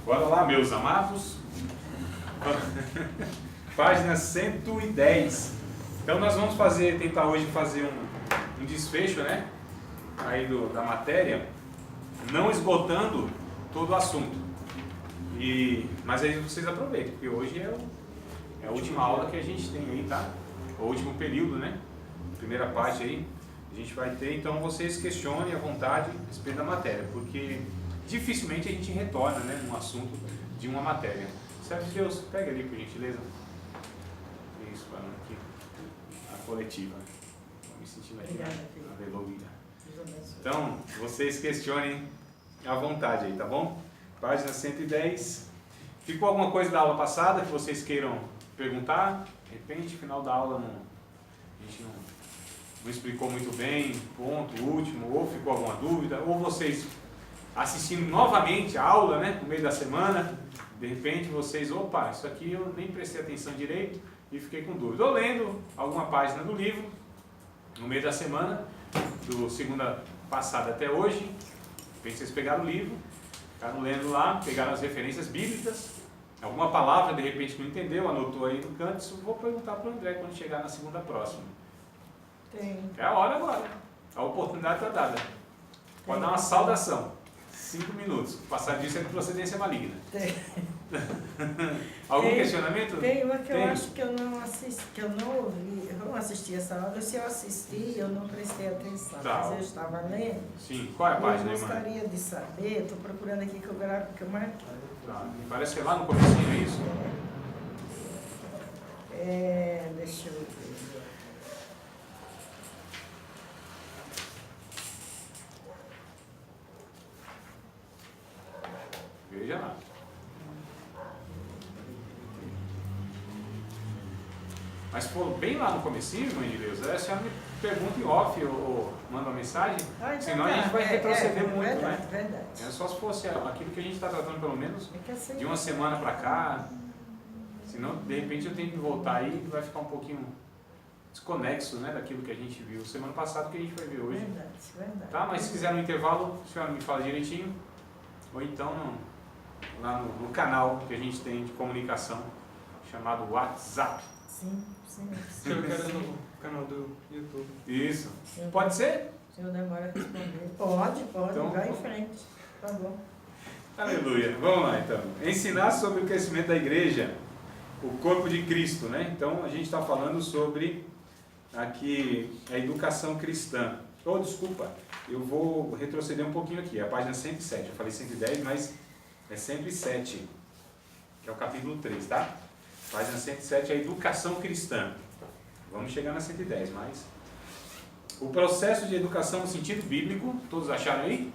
Bora lá, meus amados. Página 110. Então nós vamos tentar hoje fazer um desfecho, né? Aí da matéria, não esgotando todo o assunto. Mas aí vocês aproveitem, porque hoje é a última aula que a gente tem aí, tá? O último período, né? Primeira parte aí, a gente vai ter, então vocês questionem à vontade a respeito da matéria, porque dificilmente a gente retorna, né, num assunto de uma matéria. Servo de Deus, pega ali por gentileza. Isso, falando aqui, a coletiva. Estou me sentindo aqui na Velovida. Então, vocês questionem à vontade aí, tá bom? Página 110. Ficou alguma coisa da aula passada que vocês queiram perguntar? De repente, final da aula a gente não explicou muito bem, ponto, último, ou ficou alguma dúvida, ou vocês assistindo novamente a aula, né, no meio da semana, de repente vocês, opa, isso aqui eu nem prestei atenção direito e fiquei com dúvida. Ou lendo alguma página do livro, no meio da semana, do segunda passada até hoje, de repente vocês pegaram o livro, ficaram lendo lá, pegaram as referências bíblicas, alguma palavra de repente não entendeu, anotou aí no canto, isso eu vou perguntar para o André quando chegar na segunda próxima. Tem. É a hora agora, a oportunidade está dada. Pode dar uma saudação, 5 minutos, passar disso é de procedência maligna. Tem. Algum questionamento? Tem uma que eu acho que eu não assisti, que eu não ouvi, eu não assisti essa aula. Se eu assisti, eu não prestei atenção, Tá. mas eu estava lendo. Sim, qual é a página, Eu irmã? gostaria de saber, estou procurando aqui que eu marquei. Tá. Parece que é lá no comecinho, é isso? Deixa eu ver. Veja lá. Mas for bem lá no comecinho, irmã de Deus, a senhora me pergunta em off ou manda uma mensagem, Então senão a gente vai retroceder muito, verdade, né? Verdade. É só se fosse aquilo que a gente está tratando pelo menos Assim, de uma semana para cá, senão de repente eu tenho que voltar aí e vai ficar um pouquinho desconexo, né, daquilo que a gente viu semana passada que a gente vai ver hoje. Verdade. Tá, mas se quiser no intervalo, a senhora me fala direitinho, ou então lá no canal que a gente tem de comunicação, chamado WhatsApp. Sim. Eu quero no canal do YouTube. Isso. Pode ser? Se eu demora a responder. Pode, Então, vai em frente. Tá bom. Aleluia. Vamos lá então. Ensinar sobre o crescimento da igreja, o corpo de Cristo, né? Então a gente está falando sobre aqui a educação cristã. Oh, desculpa, eu vou retroceder um pouquinho aqui, a página 107. Eu falei 110, mas é 107, que é o capítulo 3, tá? Página 107 é a educação cristã. Vamos chegar na 110, mas o processo de educação no sentido bíblico, todos acharam aí?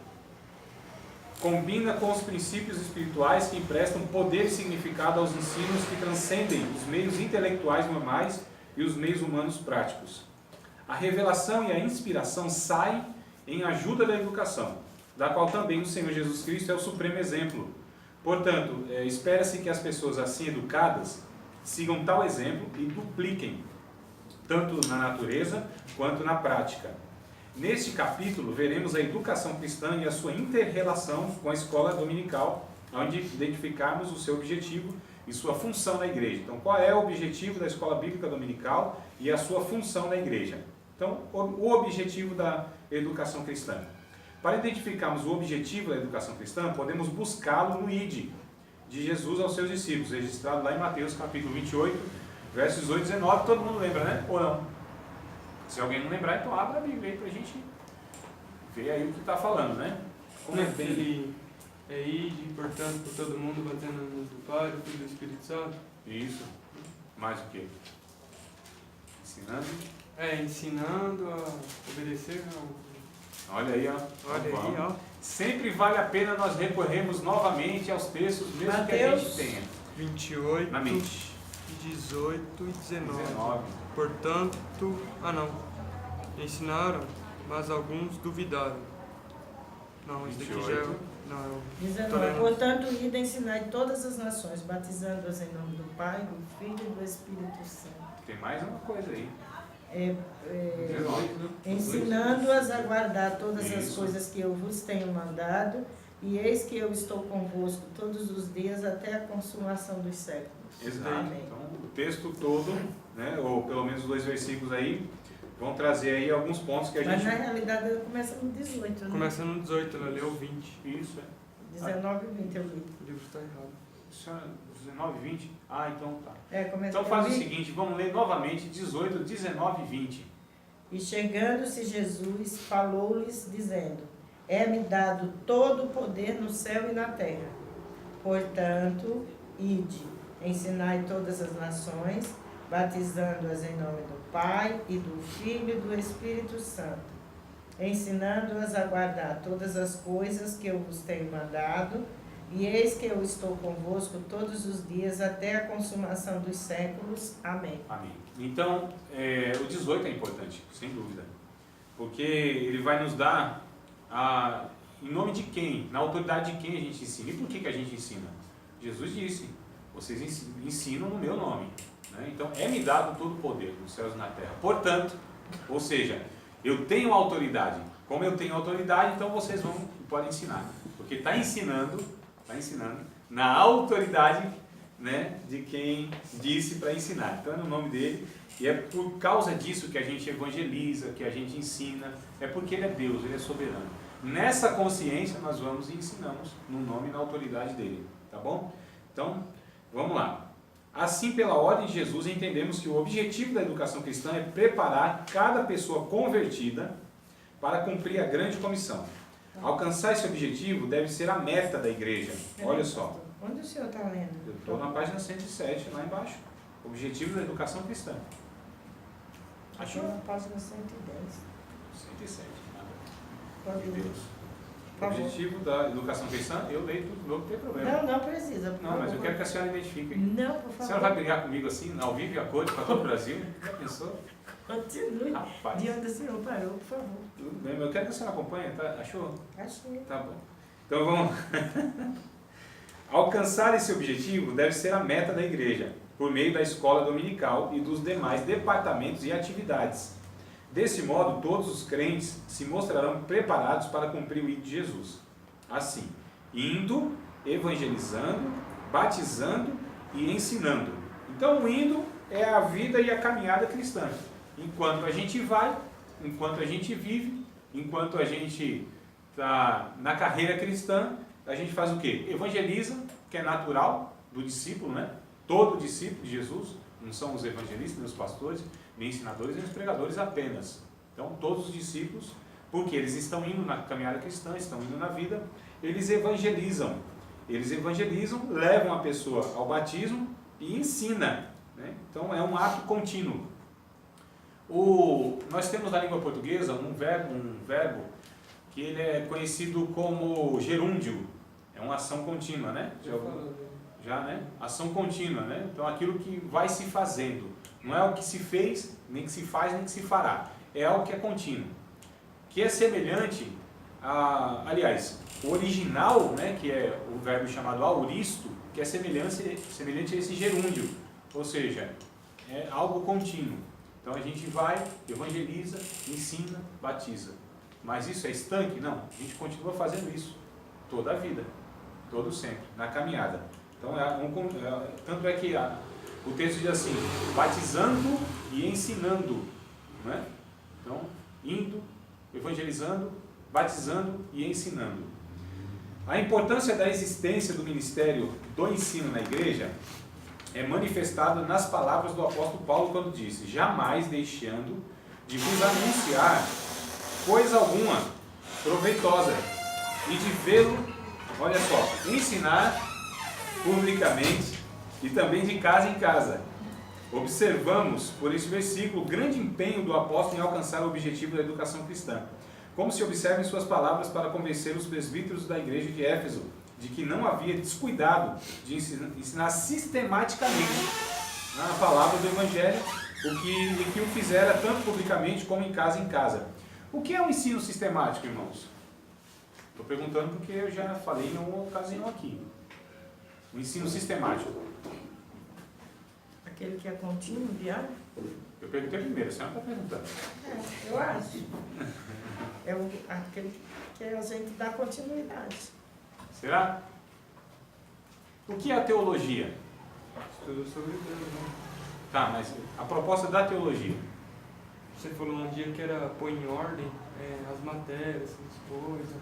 Combina com os princípios espirituais que emprestam poder e significado aos ensinos que transcendem os meios intelectuais normais e os meios humanos práticos. A revelação e a inspiração saem em ajuda da educação, da qual também o Senhor Jesus Cristo é o supremo exemplo. Portanto, espera-se que as pessoas assim educadas sigam tal exemplo e dupliquem, tanto na natureza quanto na prática. Neste capítulo, veremos a educação cristã e a sua inter-relação com a escola dominical, onde identificarmos o seu objetivo e sua função na igreja. Então, qual é o objetivo da escola bíblica dominical e a sua função na igreja? Então, o objetivo da educação cristã. Para identificarmos o objetivo da educação cristã, podemos buscá-lo no ID de Jesus aos seus discípulos, registrado lá em Mateus capítulo 28, versos 18 e 19. Todo mundo lembra, né? Ou não? Se alguém não lembrar, então abra a Bíblia aí para a gente ver aí o que está falando, né? Como é bem... ide, portanto, por todo mundo, batendo no nome do Pai, do Filho e do Espírito Santo. Isso. Mais o quê? Ensinando. Ensinando a obedecer Olha aí, ó. Olha aí, ó. Sempre vale a pena nós recorrermos novamente aos textos, mesmo que a gente tenha 28, na mente. 18 e 19. 19. Portanto, ensinaram, mas alguns duvidaram. Não, isso daqui já é... 28. Não, eu tô 19. lendo. Portanto, ide ensinar em todas as nações, batizando-as em nome do Pai, do Filho e do Espírito Santo. Tem mais uma coisa aí. 19. Ensinando-as a guardar todas as Isso. coisas que eu vos tenho mandado, E eis que eu estou convosco todos os dias até a consumação dos séculos. Exato. Amém. Então, o texto todo, né, ou pelo menos 2 versículos aí, vão trazer aí alguns pontos que a Mas gente... na realidade ela começa no 18, né? Começa no 18, ela leu 20. Isso, 19 e 20 eu li. O livro está errado. Isso é 19 e 20? Ah, então tá. Começa Então faz o eu li. seguinte, vamos ler novamente 18, 19 e 20. E chegando-se Jesus, falou-lhes, dizendo: É-me dado todo o poder no céu e na terra. Portanto, ide, ensinai todas as nações, batizando-as em nome do Pai, e do Filho e do Espírito Santo, ensinando-as a guardar todas as coisas que eu vos tenho mandado, e eis que eu estou convosco todos os dias até a consumação dos séculos. Amém. Amém. Então, o 18 é importante, sem dúvida. Porque ele vai nos dar, em nome de quem, na autoridade de quem a gente ensina. E por que a gente ensina? Jesus disse, vocês ensinam no meu nome. Né? Então, é-me dado todo o poder nos céus e na terra. Portanto, ou seja, eu tenho autoridade. Como eu tenho autoridade, então vocês podem ensinar. Porque está ensinando na autoridade, né, de quem disse para ensinar. Então é no nome dele, e é por causa disso que a gente evangeliza, que a gente ensina, é porque ele é Deus, ele é soberano. Nessa consciência nós vamos e ensinamos no nome e na autoridade dele, tá bom? Então, vamos lá. Assim, pela ordem de Jesus, entendemos que o objetivo da educação cristã é preparar cada pessoa convertida para cumprir a grande comissão. Alcançar esse objetivo deve ser a meta da igreja. Olha só. Onde o senhor está lendo? Eu estou na página 107, lá embaixo. Objetivo da educação cristã. Achou na página 110. 107. Pode Meu ler. Deus. Por favor. Objetivo da educação cristã, eu leio tudo novo, não tem problema. Não precisa. por Não, mas eu favor. quero que a senhora identifique. Não, por A favor. senhora vai brigar comigo assim, ao vivo e a cores, para todo o Brasil? Já pensou? Continue. Rapaz. De onde o senhor parou, por favor. Tudo bem, mas eu quero que a senhora acompanhe, tá? Achou? Achei. Tá bom. Então vamos. Alcançar esse objetivo deve ser a meta da igreja, por meio da escola dominical e dos demais departamentos e atividades. Desse modo, todos os crentes se mostrarão preparados para cumprir o ID de Jesus. Assim, indo, evangelizando, batizando e ensinando. Então, o indo é a vida e a caminhada cristã. Enquanto a gente vai, enquanto a gente vive, enquanto a gente está na carreira cristã, a gente faz o quê? Evangeliza, que é natural do discípulo, né? Todo discípulo de Jesus, não são os evangelistas, nem os pastores, nem ensinadores, nem os pregadores apenas. Então, todos os discípulos, porque eles estão indo na caminhada cristã, estão indo na vida, eles evangelizam. Eles evangelizam, levam a pessoa ao batismo e ensinam. Né? Então, é um ato contínuo. Nós temos na língua portuguesa um verbo que ele é conhecido como gerúndio. É uma ação contínua, né? Já, né? Ação contínua, né? Então, aquilo que vai se fazendo. Não é o que se fez, nem que se faz, nem que se fará. É algo que é contínuo. Que é semelhante aliás, o original, né, que é o verbo chamado auristo, que é semelhante a esse gerúndio. Ou seja, é algo contínuo. Então, a gente vai, evangeliza, ensina, batiza. Mas isso é estanque? Não. A gente continua fazendo isso toda a vida. Todo sempre, na caminhada. Então, tanto é que o texto diz assim, batizando e ensinando. Né? Então, indo, evangelizando, batizando e ensinando. A importância da existência do ministério do ensino na igreja é manifestada nas palavras do apóstolo Paulo quando disse, jamais deixando de vos anunciar coisa alguma proveitosa e de vê-lo, olha só, ensinar publicamente e também de casa em casa. Observamos, por esse versículo, o grande empenho do apóstolo em alcançar o objetivo da educação cristã. Como se observa em suas palavras para convencer os presbíteros da igreja de Éfeso de que não havia descuidado de ensinar sistematicamente a palavra do Evangelho, e que o fizera tanto publicamente como em casa. O que é um ensino sistemático, irmãos? Estou perguntando porque eu já falei em uma ocasião aqui. O ensino sistemático. Aquele que é contínuo, diário? Eu perguntei primeiro, a senhora está perguntando. Eu acho. É aquele que a gente dá continuidade. Será? O que é a teologia? Estudo sobre Deus, né? Tá, mas a proposta da teologia. Você falou um dia que era pôr em ordem as matérias, as coisas.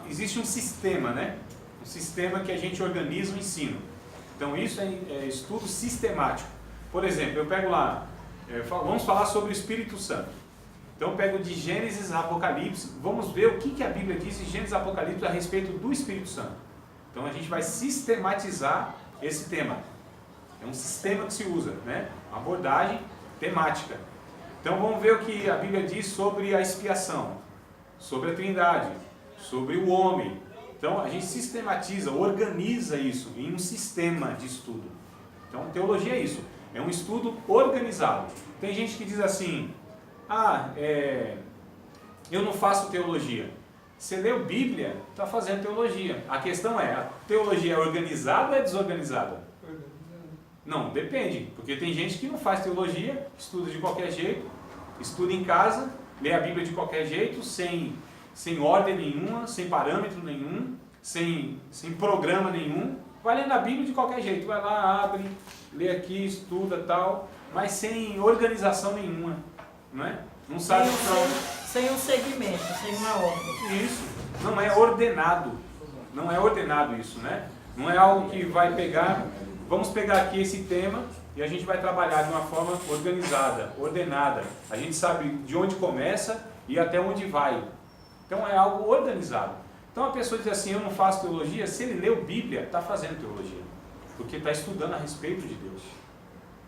Existe um sistema, né? Um sistema que a gente organiza o ensino. Então isso é estudo sistemático. Por exemplo, eu pego lá, vamos falar sobre o Espírito Santo. Então eu pego de Gênesis a Apocalipse, vamos ver o que a Bíblia diz em Gênesis e Apocalipse a respeito do Espírito Santo. Então a gente vai sistematizar esse tema. É um sistema que se usa, né? Uma abordagem temática. Então vamos ver o que a Bíblia diz sobre a expiação, sobre a Trindade, sobre o homem. Então a gente sistematiza, organiza isso em um sistema de estudo. Então teologia é isso, é um estudo organizado. Tem gente que diz assim, eu não faço teologia. Você leu Bíblia, está fazendo teologia. A questão é, a teologia é organizada ou é desorganizada? Não, depende, porque tem gente que não faz teologia, estuda de qualquer jeito, estuda em casa, lê a Bíblia de qualquer jeito, sem ordem nenhuma, sem parâmetro nenhum, sem programa nenhum, vai lendo a Bíblia de qualquer jeito, vai lá, abre, lê aqui, estuda tal, mas sem organização nenhuma, não é? Não sabe sem um segmento, sem uma ordem. Isso, não é ordenado, não é ordenado isso, né? Não é algo que vai pegar, vamos pegar aqui esse tema e a gente vai trabalhar de uma forma organizada, ordenada. A gente sabe de onde começa e até onde vai. Então é algo organizado. Então a pessoa diz assim, eu não faço teologia, se ele leu Bíblia, está fazendo teologia, porque está estudando a respeito de Deus.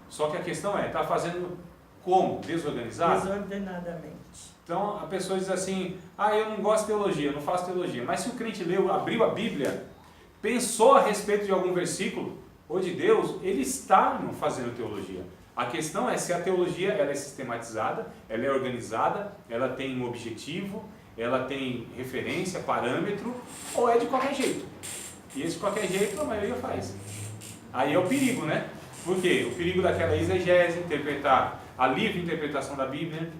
Só que a questão é, está fazendo como? Desorganizado? Desordenadamente. Então a pessoa diz assim, eu não gosto de teologia, eu não faço teologia. Mas se o crente leu, abriu a Bíblia, pensou a respeito de algum versículo, ou de Deus, ele está fazendo teologia. A questão é se a teologia ela é sistematizada, ela é organizada, ela tem um objetivo, ela tem referência, parâmetro, ou é de qualquer jeito. E esse de qualquer jeito a maioria faz. Aí é o perigo, né? Por quê? O perigo daquela exegese, interpretar a livre interpretação da Bíblia,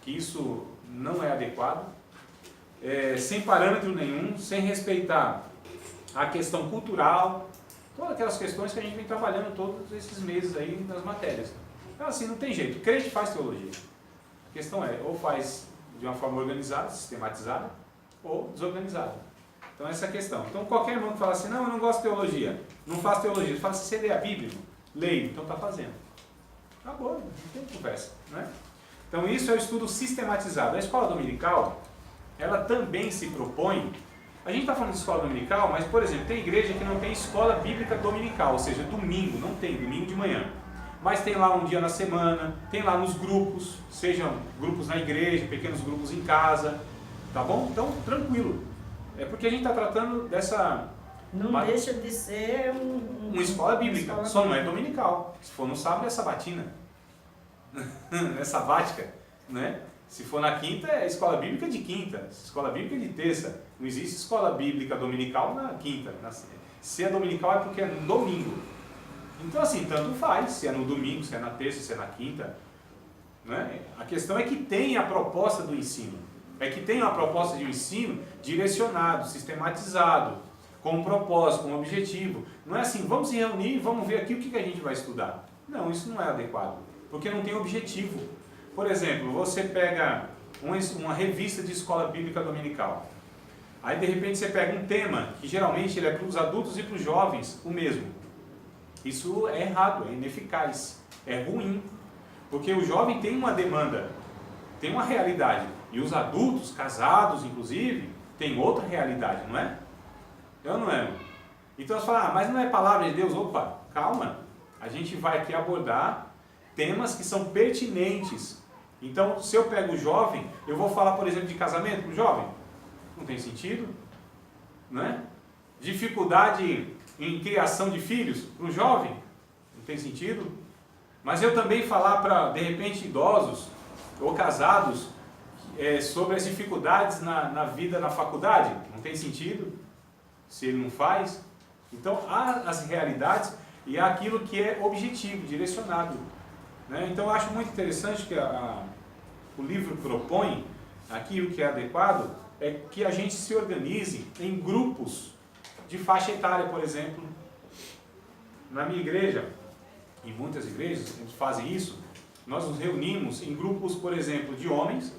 que isso não é adequado, sem parâmetro nenhum, sem respeitar a questão cultural, todas aquelas questões que a gente vem trabalhando todos esses meses aí nas matérias. Então assim, não tem jeito, o crente faz teologia. A questão é, ou faz de uma forma organizada, sistematizada, ou desorganizada. Então essa é a questão. Então qualquer irmão que fala assim, não, eu não gosto de teologia, não faço teologia, ele fala assim, você lê a Bíblia? Leio, então está fazendo. Acabou, não tem conversa, né? Então isso é o estudo sistematizado. A escola dominical, ela também se propõe, a gente está falando de escola dominical, mas por exemplo, tem igreja que não tem escola bíblica dominical, ou seja, domingo, não tem, domingo de manhã. Mas tem lá um dia na semana, tem lá nos grupos, sejam grupos na igreja, pequenos grupos em casa, tá bom? Então, tranquilo. É porque a gente está tratando dessa... Não deixa de ser uma escola bíblica, só não é dominical. Se for no sábado é sabatina, é sabática, né? Se for na quinta é escola bíblica de quinta, escola bíblica de terça. Não existe escola bíblica dominical na quinta. Se é dominical é porque é no domingo. Então assim, tanto faz, se é no domingo, se é na terça, se é na quinta, né? A questão é que tem a proposta do ensino, é que tem uma proposta de um ensino direcionado, sistematizado, com um propósito, com um objetivo. Não é assim, vamos se reunir e vamos ver aqui o que a gente vai estudar. Não, isso não é adequado, porque não tem objetivo. Por exemplo, você pega uma revista de escola bíblica dominical, aí de repente você pega um tema, que geralmente ele é para os adultos e para os jovens, o mesmo. Isso é errado, é ineficaz, é ruim, porque o jovem tem uma demanda, tem uma realidade, e os adultos, casados inclusive, têm outra realidade, não é? Eu não é. Então você fala, mas não é palavra de Deus? Opa, calma, a gente vai aqui abordar temas que são pertinentes. Então, se eu pego o jovem, eu vou falar, por exemplo, de casamento para o jovem? Não tem sentido, não é? Dificuldade em criação de filhos para o jovem? Não tem sentido. Mas eu também falar para, de repente, idosos ou casados sobre as dificuldades na vida na faculdade? Não tem sentido, se ele não faz. Então, há as realidades e há aquilo que é objetivo, direcionado, né? Então, eu acho muito interessante que o livro propõe, aqui o que é adequado, é que a gente se organize em grupos de faixa etária, por exemplo. Na minha igreja, em muitas igrejas, eles fazem isso, nós nos reunimos em grupos, por exemplo, de homens,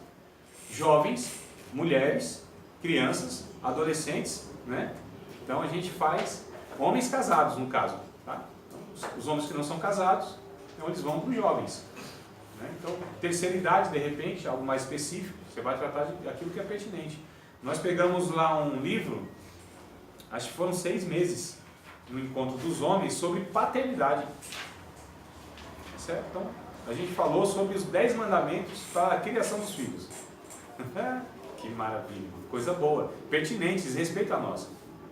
jovens, mulheres, crianças, adolescentes, né? Então a gente faz homens casados, no caso, tá? Então, os homens que não são casados, então eles vão para os jovens, né? Então, terceira idade, de repente, algo mais específico, você vai tratar daquilo que é pertinente. Nós pegamos lá um livro, acho que foram 6 meses, no encontro dos homens, sobre paternidade. Certo? Então, a gente falou sobre os 10 mandamentos para a criação dos filhos. Que maravilha, coisa boa, pertinente, diz respeito a nós.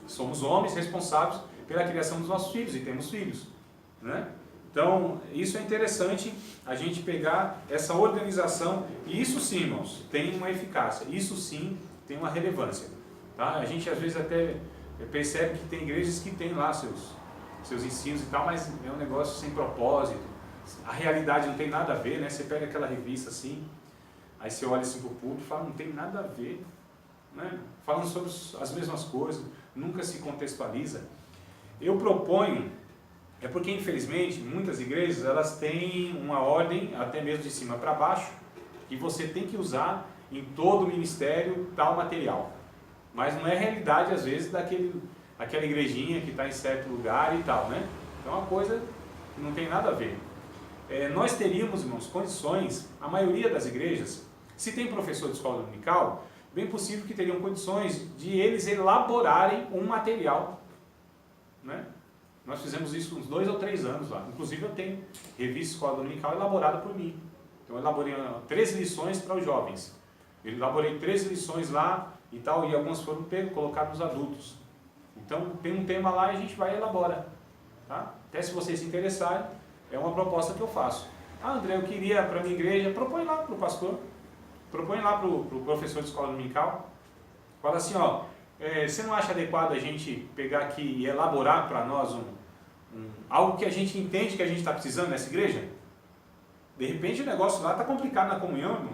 Somos homens responsáveis pela criação dos nossos filhos e temos filhos, né? Então, isso é interessante a gente pegar essa organização, e isso sim, irmãos, tem uma eficácia, isso sim tem uma relevância, tá? A gente às vezes até percebe que tem igrejas que tem lá seus ensinos e tal, mas é um negócio sem propósito, a realidade não tem nada a ver, né? Você pega aquela revista assim, aí você olha assim para o público e fala, não tem nada a ver, né? Falando sobre as mesmas coisas, nunca se contextualiza. Eu proponho, é porque infelizmente muitas igrejas elas têm uma ordem, até mesmo de cima para baixo, que você tem que usar em todo o ministério tal material. Mas não é a realidade, às vezes, daquela igrejinha que está em certo lugar e tal, né? Então é uma coisa que não tem nada a ver. Nós teríamos, irmãos, condições, a maioria das igrejas, se tem professor de escola dominical, bem possível que teriam condições de eles elaborarem um material, né? Nós fizemos isso uns 2 ou 3 anos lá. Inclusive eu tenho revista escola dominical elaborada por mim. Então eu elaborei 13 lições para os jovens. Eu elaborei 13 lições lá e tal, e algumas foram colocadas nos adultos. Então tem um tema lá e a gente vai e elabora, tá? Até se vocês se interessarem, é uma proposta que eu faço. Ah, André, eu queria para a minha igreja, propõe lá para o pastor, propõe lá para o professor de escola dominical, fala assim, ó, você não acha adequado a gente pegar aqui e elaborar para nós algo que a gente entende que a gente está precisando nessa igreja? De repente o negócio lá está complicado na comunhão, irmão,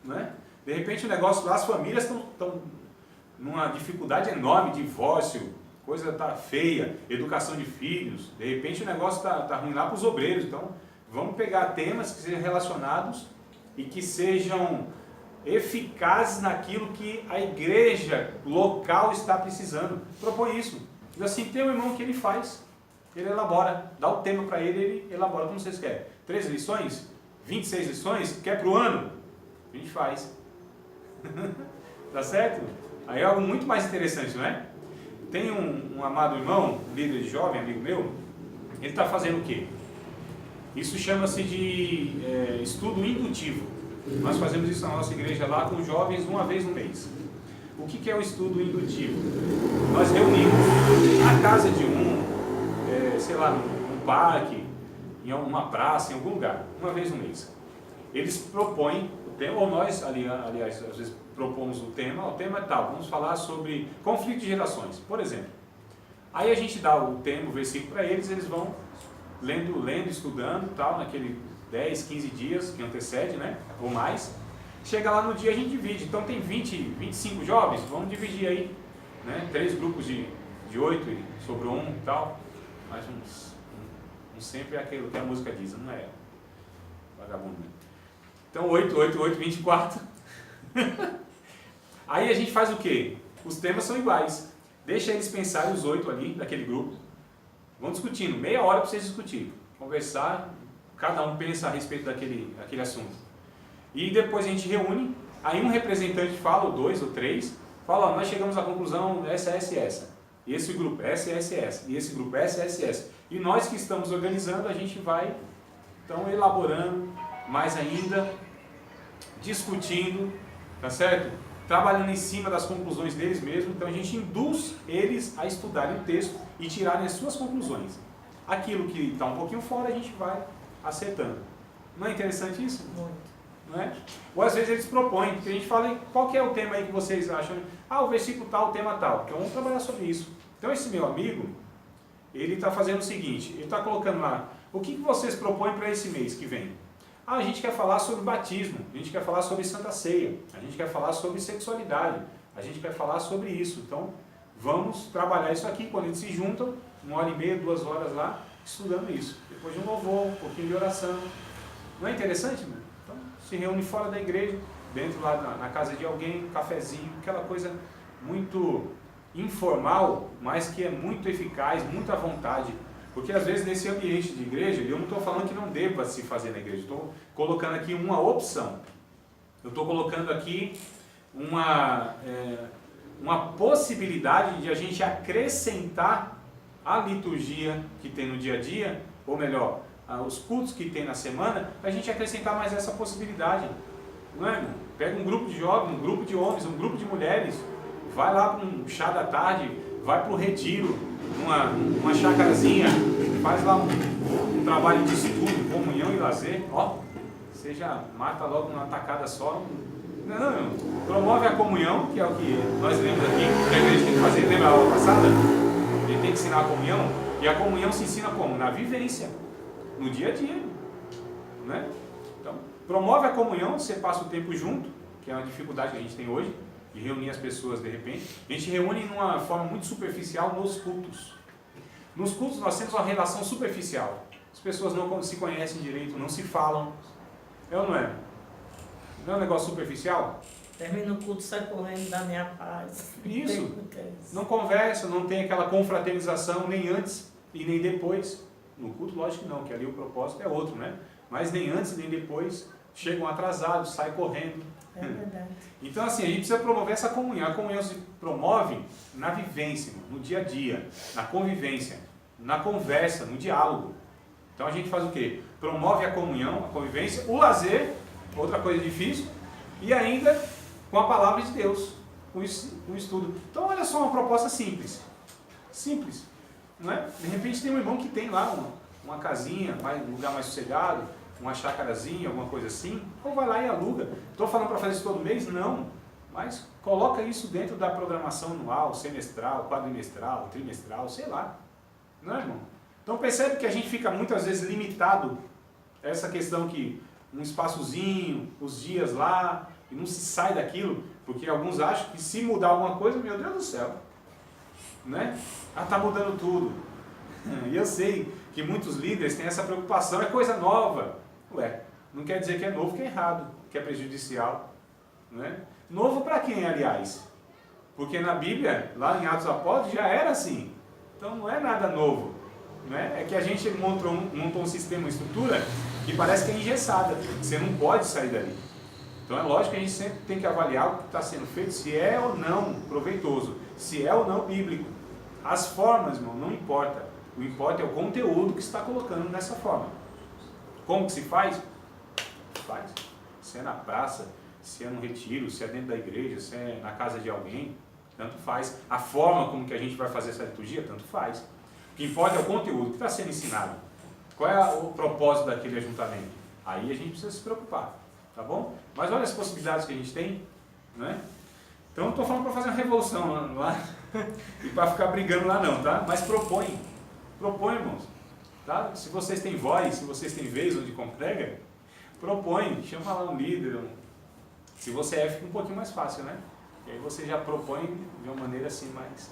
né? De repente o negócio lá, as famílias estão numa dificuldade enorme, divórcio, coisa está feia, educação de filhos, de repente o negócio está ruim lá para os obreiros. Então vamos pegar temas que sejam relacionados e que sejam eficazes naquilo que a igreja local está precisando. Propõe isso. Diz assim, tem um irmão que ele faz, ele elabora, dá o tema para ele, ele elabora como vocês querem. 13 lições? 26 lições? Quer para o ano? A gente faz. Tá certo? Aí é algo muito mais interessante, não é? Tem um amado irmão, líder de jovem, amigo meu, ele está fazendo o quê? Isso chama-se de estudo indutivo. Nós fazemos isso na nossa igreja lá com jovens uma vez no mês. O que é o estudo indutivo? Nós reunimos na casa de sei lá, num parque, em uma praça, em algum lugar, uma vez no mês. Eles propõem o tema, ou nós, aliás, às vezes propomos o tema é tal, vamos falar sobre conflito de gerações, por exemplo. Aí a gente dá o tema, o versículo para eles, eles vão lendo, estudando, tal, naquele 10, 15 dias que antecede, né, ou mais. Chega lá no dia a gente divide, então tem 20, 25 jovens, vamos dividir aí, né, 3 grupos de 8 e sobrou um e tal, mas um sempre é aquilo que a música diz, não é vagabundo. Então 8, 24. Aí a gente faz o quê? Os temas são iguais. Deixa eles pensarem, os 8 ali, daquele grupo. Vão discutindo, meia hora para vocês discutirem. Conversar, cada um pensa a respeito daquele assunto. E depois a gente reúne, aí um representante fala, ou 2 ou 3, fala, ó, nós chegamos à conclusão, essa. E esse grupo, essa. E esse grupo, essa. E nós que estamos organizando, a gente vai, então, elaborando mais ainda, discutindo, tá certo? Trabalhando em cima das conclusões deles mesmos, então a gente induz eles a estudarem o texto e tirarem as suas conclusões. Aquilo que está um pouquinho fora, a gente vai acertando. Não é interessante isso? Muito. Não é? Ou às vezes eles propõem, porque a gente fala, qual que é o tema aí que vocês acham? Ah, o versículo tal, o tema tal. Então vamos trabalhar sobre isso. Então esse meu amigo, ele está fazendo o seguinte, ele está colocando lá, o que vocês propõem para esse mês que vem? Ah, a gente quer falar sobre batismo, a gente quer falar sobre Santa Ceia, a gente quer falar sobre sexualidade, a gente quer falar sobre isso. Então, vamos trabalhar isso aqui, quando eles se juntam, 1h30, 2 horas lá, estudando isso. Depois de um louvor, um pouquinho de oração. Não é interessante, mano? Então, se reúne fora da igreja, dentro lá na casa de alguém, um cafezinho, aquela coisa muito informal, mas que é muito eficaz, muito à vontade. Porque às vezes nesse ambiente de igreja, eu não estou falando que não deva se fazer na igreja, estou colocando aqui uma opção. Eu estou colocando aqui uma possibilidade de a gente acrescentar a liturgia que tem no dia a dia, ou melhor, os cultos que tem na semana, a gente acrescentar mais essa possibilidade. Não é, irmão? Pega um grupo de jovens, um grupo de homens, um grupo de mulheres, vai lá para um chá da tarde, vai para o retiro, uma chácarazinha, faz lá um trabalho de estudo, comunhão e lazer, ó, você já mata logo numa tacada só. Não, promove a comunhão, que é o que nós lemos aqui, que a igreja tem que fazer. Lembra a aula passada? Ele tem que ensinar a comunhão, e a comunhão se ensina como? Na vivência, no dia a dia, né? Então, promove a comunhão, você passa o tempo junto, que é uma dificuldade que a gente tem hoje, de reunir as pessoas de repente. A gente reúne de uma forma muito superficial nos cultos. Nos cultos nós temos uma relação superficial. As pessoas não se conhecem direito, não se falam. É ou não é? Não é um negócio superficial? Termina o culto, sai correndo da minha paz. Isso. Não conversa, não tem aquela confraternização nem antes e nem depois. No culto, lógico que não, que ali o propósito é outro, né? Mas nem antes nem depois, chegam atrasados, saem correndo. É verdade. Então assim, a gente precisa promover essa comunhão. A comunhão se promove na vivência, no dia a dia, na convivência, na conversa, no diálogo. Então a gente faz o quê? Promove a comunhão, a convivência, o lazer, outra coisa difícil, e ainda com a palavra de Deus, com o estudo. Então olha só uma proposta simples. Simples. Não é? De repente tem um irmão que tem lá uma casinha, um lugar mais sossegado, uma chácarazinha, alguma coisa assim, ou vai lá e aluga. Estou falando para fazer isso todo mês? Não. Mas coloca isso dentro da programação anual, semestral, quadrimestral, trimestral, sei lá. Não é, irmão? Então percebe que a gente fica muitas vezes limitado a essa questão que um espaçozinho, os dias lá, e não se sai daquilo, porque alguns acham que se mudar alguma coisa, meu Deus do céu, né? Está mudando tudo. E eu sei que muitos líderes têm essa preocupação, é coisa nova. Ué, não quer dizer que é novo, que é errado, que é prejudicial. Né? Novo para quem, aliás? Porque na Bíblia, lá em Atos dos Apóstolos, já era assim. Então não é nada novo. Né? É que a gente montou um sistema, uma estrutura que parece que é engessada. Você não pode sair dali. Então é lógico que a gente sempre tem que avaliar o que está sendo feito, se é ou não proveitoso, se é ou não bíblico. As formas, irmão, não importa. O que importa é o conteúdo que está colocando nessa forma. Como que se faz? Faz. Se é na praça, se é no retiro, se é dentro da igreja, se é na casa de alguém, tanto faz. A forma como que a gente vai fazer essa liturgia, tanto faz. O que importa é o conteúdo que está sendo ensinado. Qual é o propósito daquele ajuntamento? Aí a gente precisa se preocupar, tá bom? Mas olha as possibilidades que a gente tem, né? Então não estou falando para fazer uma revolução lá e para ficar brigando lá não, tá? Mas propõe, irmãos. Tá? Se vocês têm voz, se vocês têm vez onde congrega, propõe, chama lá um líder. Se você é, fica um pouquinho mais fácil, né? E aí você já propõe de uma maneira assim mais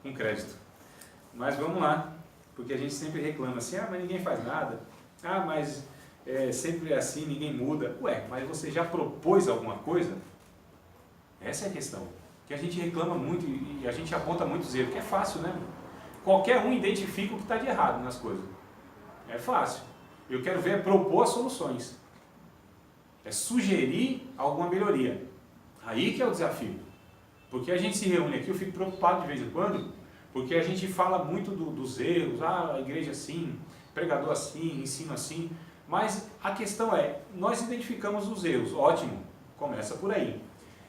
com crédito. Mas vamos lá, porque a gente sempre reclama assim, mas ninguém faz nada, mas sempre é assim, ninguém muda. Ué, mas você já propôs alguma coisa? Essa é a questão. Que a gente reclama muito e a gente aponta muitos erros, que é fácil, né? Qualquer um identifica o que está de errado nas coisas. É fácil. Eu quero ver propor soluções. É sugerir alguma melhoria. Aí que é o desafio. Porque a gente se reúne aqui, eu fico preocupado de vez em quando, porque a gente fala muito dos erros, a igreja assim, pregador assim, ensino assim, mas a questão é, nós identificamos os erros, ótimo, começa por aí.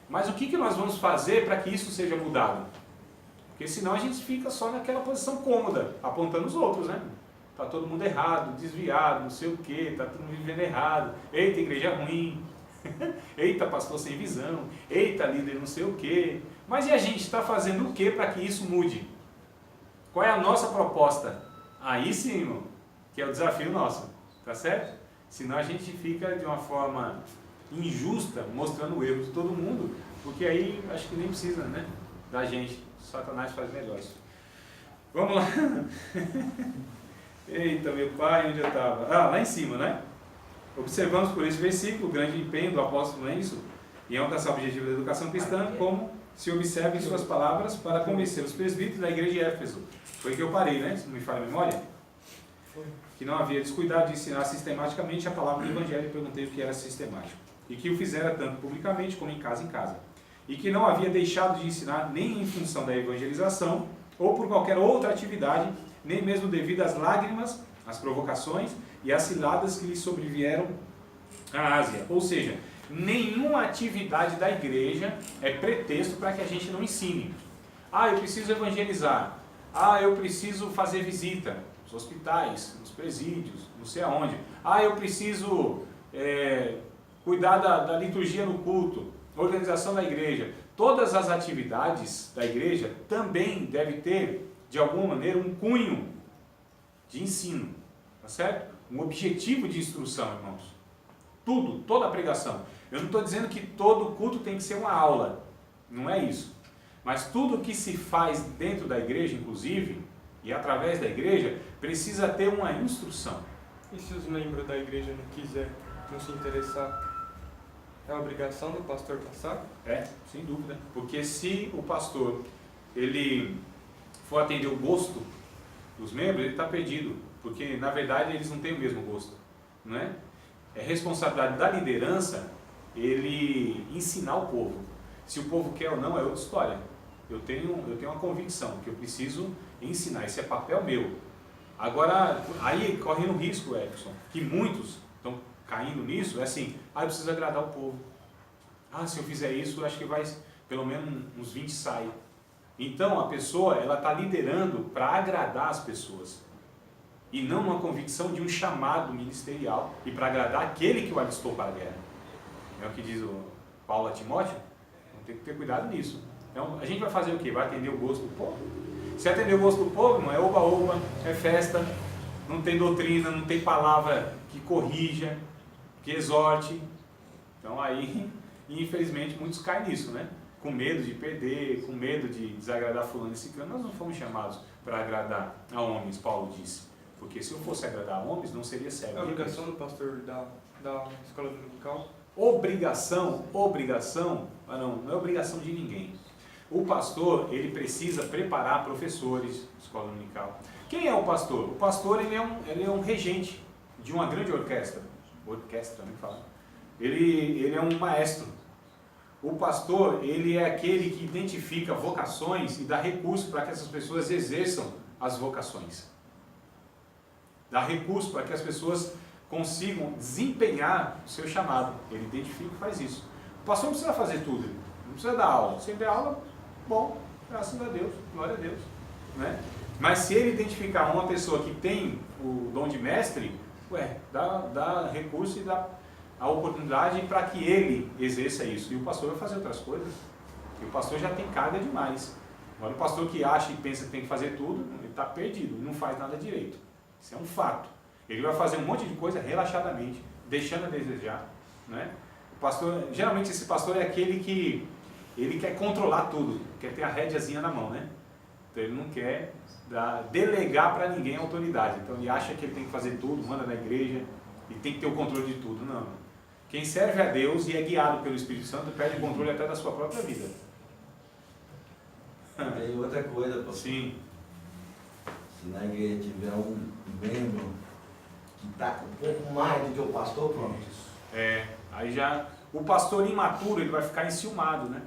Mas o que nós vamos fazer para que isso seja mudado? Porque senão a gente fica só naquela posição cômoda, apontando os outros, né? Está todo mundo errado, desviado, não sei o que, está todo mundo vivendo errado, eita, igreja ruim, eita, pastor sem visão, eita, líder não sei o que. Mas e a gente está fazendo o que para que isso mude? Qual é a nossa proposta? Aí sim, irmão, que é o desafio nosso, tá certo? Senão a gente fica de uma forma injusta, mostrando o erro de todo mundo, porque aí acho que nem precisa, né, da gente. Satanás faz negócio. Vamos lá. Eita, meu pai, onde eu estava? Ah, lá em cima, né? Observamos por esse versículo o grande empenho do apóstolo Enzo em alcançar o objetivo da educação cristã, como se observa em suas palavras para convencer os presbíteros da igreja de Éfeso. Foi que eu parei, né? Se não me falha a memória. Que não havia descuidado de ensinar sistematicamente a palavra do Evangelho, perguntei o que era sistemático. E que o fizera tanto publicamente como em casa. E que não havia deixado de ensinar nem em função da evangelização, ou por qualquer outra atividade, nem mesmo devido às lágrimas, às provocações e às ciladas que lhe sobrevieram à Ásia. Ou seja, nenhuma atividade da igreja é pretexto para que a gente não ensine. Ah, eu preciso evangelizar. Ah, eu preciso fazer visita nos hospitais, nos presídios, não sei aonde. Ah, eu preciso cuidar da liturgia no culto, organização da igreja. Todas as atividades da igreja também devem ter, de alguma maneira, um cunho de ensino, tá certo? Um objetivo de instrução, irmãos. Tudo, toda a pregação. Eu não estou dizendo que todo culto tem que ser uma aula, não é isso. Mas tudo que se faz dentro da igreja, inclusive, e através da igreja, precisa ter uma instrução. E se os membros da igreja não quiserem, não se interessar, é obrigação do pastor passar? É, sem dúvida. Porque se o pastor ele for atender o gosto dos membros, ele está perdido. Porque, na verdade, eles não têm o mesmo gosto. Não é? É responsabilidade da liderança ele ensinar o povo. Se o povo quer ou não, é outra história. Eu tenho uma convicção que eu preciso ensinar. Esse é papel meu. Agora, aí correndo risco, Edson, que muitos estão caindo nisso, é assim, eu preciso agradar o povo. Se eu fizer isso, acho que vai, pelo menos uns 20 saem. Então, a pessoa, ela está liderando para agradar as pessoas. E não uma convicção de um chamado ministerial e para agradar aquele que o alistou para a guerra. É o que diz o Paulo a Timóteo. Então, tem que ter cuidado nisso. Então, a gente vai fazer o quê? Vai atender o gosto do povo? Se atender o gosto do povo, irmão, é oba-oba, é festa, não tem doutrina, não tem palavra que corrija, que exorte. Então aí, infelizmente, muitos caem nisso, né? Com medo de perder, com medo de desagradar fulano e ciclano. Nós não fomos chamados para agradar a homens, Paulo disse. Porque se eu fosse agradar a homens, não seria servo. É a obrigação do pastor da escola dominical? Obrigação, não é obrigação de ninguém. O pastor, ele precisa preparar professores de escola dominical. Quem é o pastor? O pastor, ele é um regente de uma grande orquestra. Orquestra, nem fala. Ele é um maestro. O pastor, ele é aquele que identifica vocações e dá recursos para que essas pessoas exerçam as vocações. Dá recursos para que as pessoas consigam desempenhar o seu chamado. Ele identifica e faz isso. O pastor não precisa fazer tudo, não precisa dar aula. Se ele der aula, bom, graças a Deus, glória a Deus. Né? Mas se ele identificar uma pessoa que tem o dom de mestre, dá recurso e dá a oportunidade para que ele exerça isso. E o pastor vai fazer outras coisas. E o pastor já tem carga demais. Agora o pastor que acha e pensa que tem que fazer tudo, ele está perdido, ele não faz nada direito. Isso é um fato. Ele vai fazer um monte de coisa relaxadamente, deixando a desejar. Né? O pastor, geralmente esse pastor é aquele que ele quer controlar tudo, quer ter a rédeazinha na mão, né? Então ele não quer delegar para ninguém a autoridade. Então ele acha que ele tem que fazer tudo, manda na igreja e tem que ter o controle de tudo. Não. Quem serve a Deus e é guiado pelo Espírito Santo perde o controle até da sua própria vida. Tem outra coisa, pastor. Sim. Se na igreja tiver um membro que está com um pouco mais do que o pastor, pronto. Aí já o pastor imaturo ele vai ficar enciumado, né?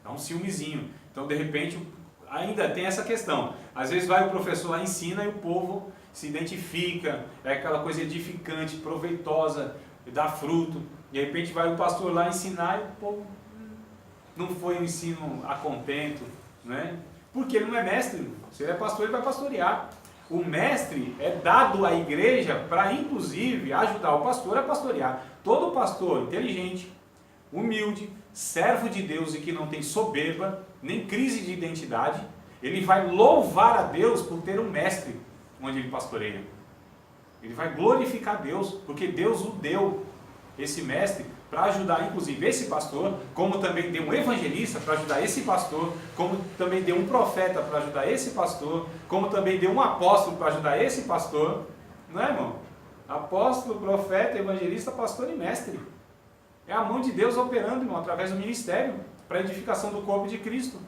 Dá um ciúmezinho. Então de repente ainda tem essa questão. Às vezes vai o professor lá ensina e o povo se identifica, é aquela coisa edificante, proveitosa, dá fruto. De repente vai o pastor lá ensinar e o povo não foi um ensino a contento, né? Porque ele não é mestre. Se ele é pastor, ele vai pastorear. O mestre é dado à igreja para, inclusive, ajudar o pastor a pastorear. Todo pastor inteligente, humilde, servo de Deus e que não tem soberba, nem crise de identidade, ele vai louvar a Deus por ter um mestre onde ele pastoreia. Ele vai glorificar Deus, porque Deus o deu, esse mestre, para ajudar inclusive esse pastor, como também deu um evangelista para ajudar esse pastor, como também deu um profeta para ajudar esse pastor, como também deu um apóstolo para ajudar esse pastor, não é, irmão? Apóstolo, profeta, evangelista, pastor e mestre. É a mão de Deus operando, irmão, através do ministério, para a edificação do corpo de Cristo.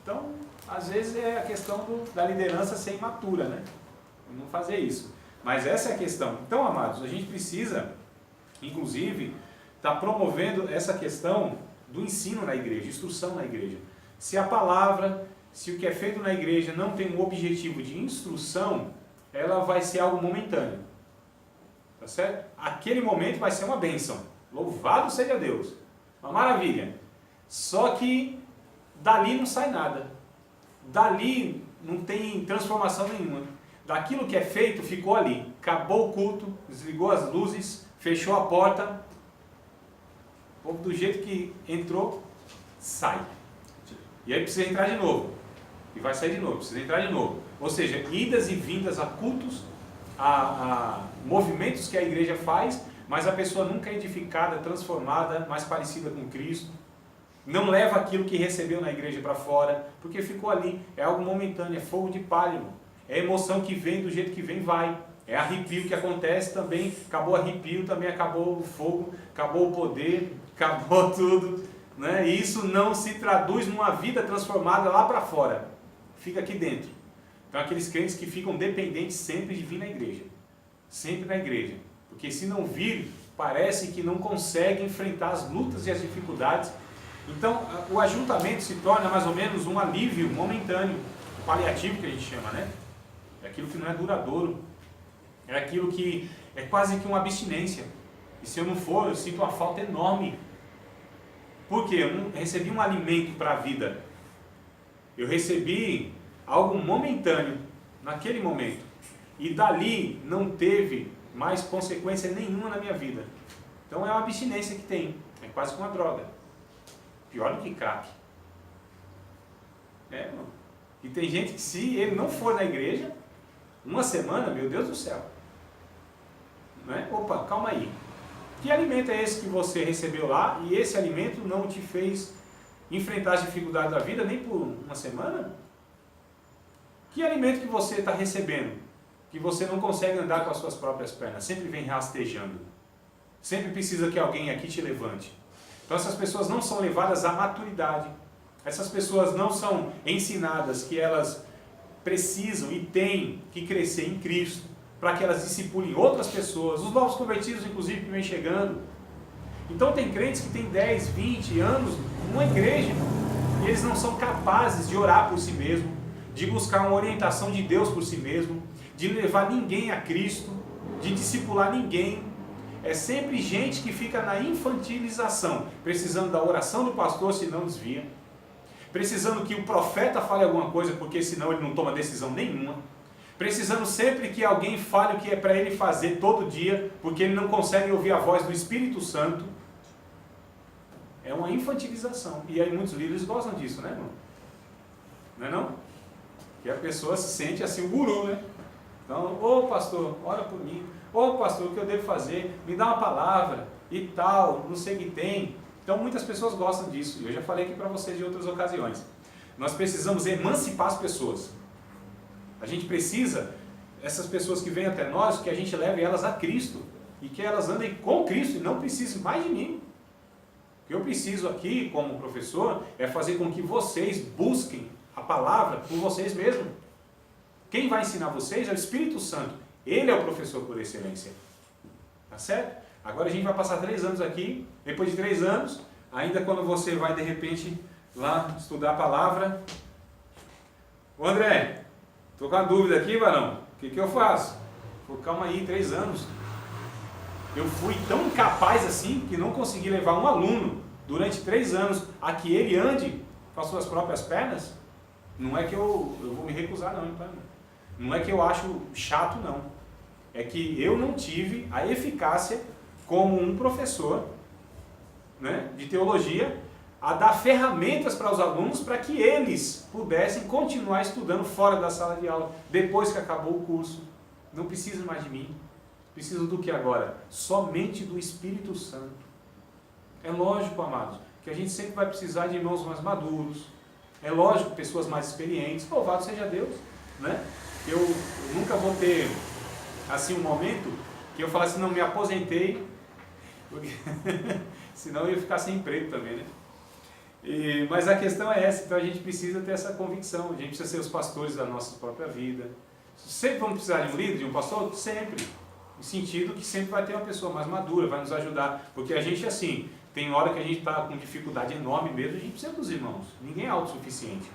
Então, às vezes é a questão da liderança ser imatura, né? Não fazer isso. Mas essa é a questão. Então, amados, a gente precisa, inclusive, estar promovendo essa questão do ensino na igreja, instrução na igreja. Se a palavra, se o que é feito na igreja não tem um objetivo de instrução, ela vai ser algo momentâneo. Tá certo? Aquele momento vai ser uma bênção. Louvado seja Deus. Uma maravilha. Só que dali não sai nada. Dali não tem transformação nenhuma. Daquilo que é feito, ficou ali. Acabou o culto, desligou as luzes, fechou a porta. O povo do jeito que entrou, sai. E aí precisa entrar de novo. E vai sair de novo, precisa entrar de novo. Ou seja, idas e vindas a cultos, a movimentos que a igreja faz, mas a pessoa nunca é edificada, transformada, mais parecida com Cristo. Não leva aquilo que recebeu na igreja para fora, porque ficou ali. É algo momentâneo, é fogo de palha, irmão. É emoção que vem, do jeito que vem, vai. É arrepio que acontece também, acabou o arrepio, também acabou o fogo, acabou o poder, acabou tudo. Né? E isso não se traduz numa vida transformada lá para fora. Fica aqui dentro. Então aqueles crentes que ficam dependentes sempre de vir na igreja. Sempre na igreja. Porque se não vir, parece que não consegue enfrentar as lutas e as dificuldades. Então o ajuntamento se torna mais ou menos um alívio momentâneo, paliativo que a gente chama, né? É aquilo que não é duradouro. É aquilo que é quase que uma abstinência. E se eu não for, eu sinto uma falta enorme. Por quê? Eu não recebi um alimento para a vida. Eu recebi algo momentâneo, naquele momento. E dali não teve mais consequência nenhuma na minha vida. Então é uma abstinência que tem. É quase que uma droga. Pior do que crack. É, mano. E tem gente que se ele não for na igreja, uma semana, meu Deus do céu. Não é? Opa, calma aí. Que alimento é esse que você recebeu lá e esse alimento não te fez enfrentar as dificuldades da vida nem por uma semana? Que alimento que você está recebendo que você não consegue andar com as suas próprias pernas? Sempre vem rastejando. Sempre precisa que alguém aqui te levante. Então essas pessoas não são levadas à maturidade. Essas pessoas não são ensinadas que elas precisam e têm que crescer em Cristo para que elas discipulem outras pessoas, os novos convertidos inclusive que vem chegando. Então tem crentes que têm 10, 20 anos numa igreja e eles não são capazes de orar por si mesmo, de buscar uma orientação de Deus por si mesmo, de levar ninguém a Cristo, de discipular ninguém. É sempre gente que fica na infantilização, precisando da oração do pastor, senão desvia, precisando que o profeta fale alguma coisa, porque senão ele não toma decisão nenhuma, precisando sempre que alguém fale o que é para ele fazer todo dia, porque ele não consegue ouvir a voz do Espírito Santo. É uma infantilização, e aí muitos líderes gostam disso, né, irmão? Não é não? Que a pessoa se sente assim o guru, né? Então, ô pastor, ora por mim, ô pastor, o que eu devo fazer? Me dá uma palavra e tal, não sei o que tem. Então muitas pessoas gostam disso, e eu já falei aqui para vocês em outras ocasiões. Nós precisamos emancipar as pessoas. A gente precisa, essas pessoas que vêm até nós, que a gente leve elas a Cristo, e que elas andem com Cristo e não precisem mais de mim. O que eu preciso aqui, como professor, é fazer com que vocês busquem a palavra por vocês mesmos. Quem vai ensinar vocês é o Espírito Santo. Ele é o professor por excelência. Tá certo? Agora a gente vai passar 3 anos aqui. Depois de 3 anos, ainda quando você vai de repente lá estudar a palavra. Ô André, estou com uma dúvida aqui, varão. O que eu faço? Pô, calma aí, 3 anos. Eu fui tão incapaz assim que não consegui levar um aluno durante 3 anos a que ele ande com as suas próprias pernas. Não é que eu vou me recusar não, então. Não é que eu acho chato não. É que eu não tive a eficácia como um professor, né, de teologia a dar ferramentas para os alunos para que eles pudessem continuar estudando fora da sala de aula, depois que acabou o curso. Não precisa mais de mim. Preciso do que agora? Somente do Espírito Santo. É lógico, amados, que a gente sempre vai precisar de irmãos mais maduros. É lógico, pessoas mais experientes. Louvado seja Deus, né? Eu nunca vou ter, assim, um momento que eu falasse, não, me aposentei, porque senão eu ia ficar sem emprego também, né? Mas a questão é essa, então a gente precisa ter essa convicção, a gente precisa ser os pastores da nossa própria vida. Sempre vamos precisar de um líder, de um pastor? Sempre. No sentido que sempre vai ter uma pessoa mais madura, vai nos ajudar, porque a gente, assim, tem hora que a gente está com dificuldade enorme mesmo, a gente precisa dos irmãos, ninguém é autossuficiente,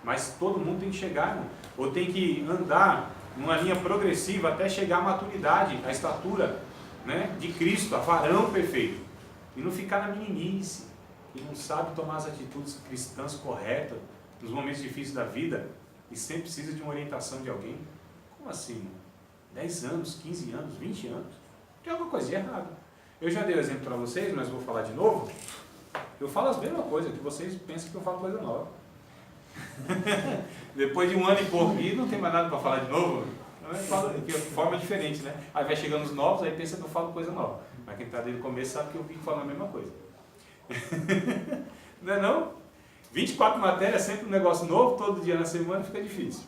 mas todo mundo tem que chegar, irmão, ou tem que andar numa linha progressiva até chegar à maturidade, à estatura, né, de Cristo, a varão perfeito, e não ficar na meninice, que não sabe tomar as atitudes cristãs corretas nos momentos difíceis da vida e sempre precisa de uma orientação de alguém. Como assim, irmão? 10 anos, 15 anos, 20 anos? Tem alguma coisa errada. Eu já dei o exemplo para vocês, mas vou falar de novo. Eu falo as mesmas coisas, que vocês pensam que eu falo coisa nova. Depois de um ano e pouco, e não tem mais nada para falar de novo, eu falo de forma diferente, né? Aí vai chegando os novos, aí pensa que eu falo coisa nova. Mas quem está desde o começo sabe que eu vim falando a mesma coisa. Não é não? 24 matérias, sempre um negócio novo, todo dia na semana, fica difícil.